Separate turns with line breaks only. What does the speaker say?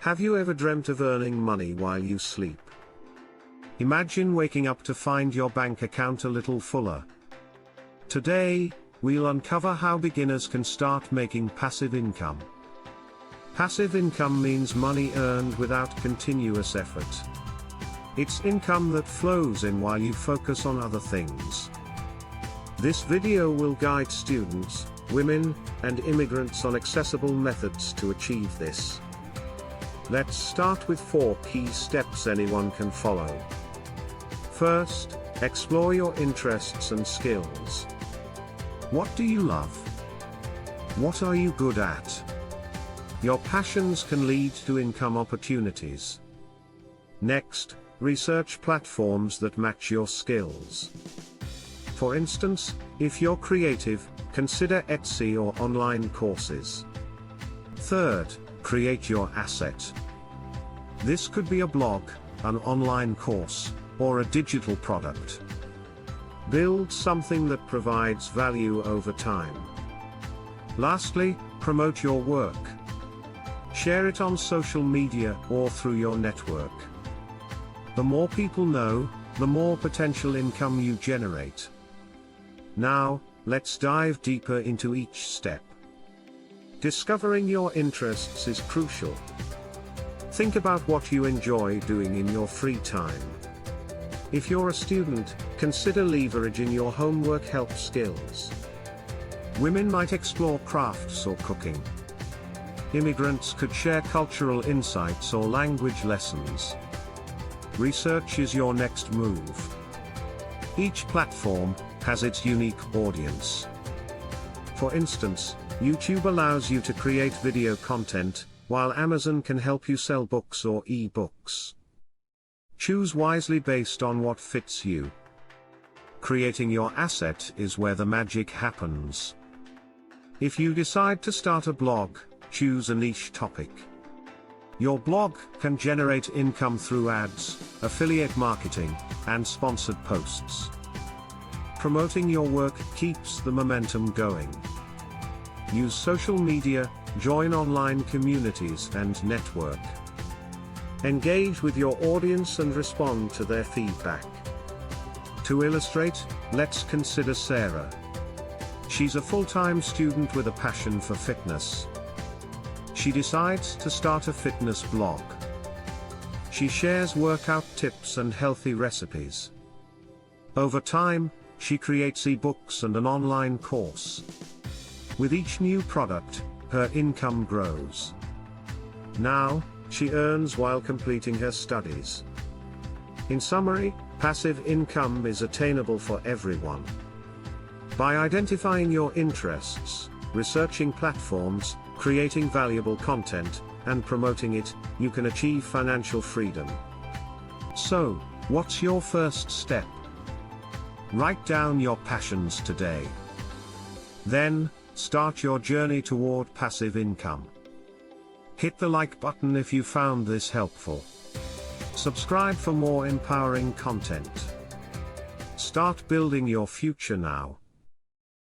Have you ever dreamt of earning money while you sleep? Imagine waking up to find your bank account a little fuller. Today, we'll uncover how beginners can start making passive income. Passive income means money earned without continuous effort. It's income that flows in while you focus on other things. This video will guide students, women, and immigrants on accessible methods to achieve this. Let's start with 4 key steps anyone can follow. First, explore your interests and skills. What do you love? What are you good at? Your passions can lead to income opportunities. Next, research platforms that match your skills. For instance, if you're creative, consider Etsy or online courses. Third, create your asset. This could be a blog, an online course, or a digital product. Build something that provides value over time. Lastly, promote your work. Share it on social media or through your network. The more people know, the more potential income you generate. Now, let's dive deeper into each step. Discovering your interests is crucial. Think about what you enjoy doing in your free time. If you're a student, consider leveraging your homework help skills. Women might explore crafts or cooking. Immigrants could share cultural insights or language lessons. Research is your next move. Each platform has its unique audience. For instance, YouTube allows you to create video content, while Amazon can help you sell books or e-books. Choose wisely based on what fits you. Creating your asset is where the magic happens. If you decide to start a blog, choose a niche topic. Your blog can generate income through ads, affiliate marketing, and sponsored posts. Promoting your work keeps the momentum going. Use social media, join online communities, and network. Engage with your audience and respond to their feedback. To illustrate, let's consider Sarah. She's a full-time student with a passion for fitness. She decides to start a fitness blog. She shares workout tips and healthy recipes. Over time, she creates e-books and an online course. With each new product, her income grows. Now, she earns while completing her studies. In summary, passive income is attainable for everyone. By identifying your interests, researching platforms, creating valuable content, and promoting it, you can achieve financial freedom. So, what's your first step? Write down your passions today. Then, start your journey toward passive income. Hit the like button if you found this helpful. Subscribe for more empowering content. Start building your future now.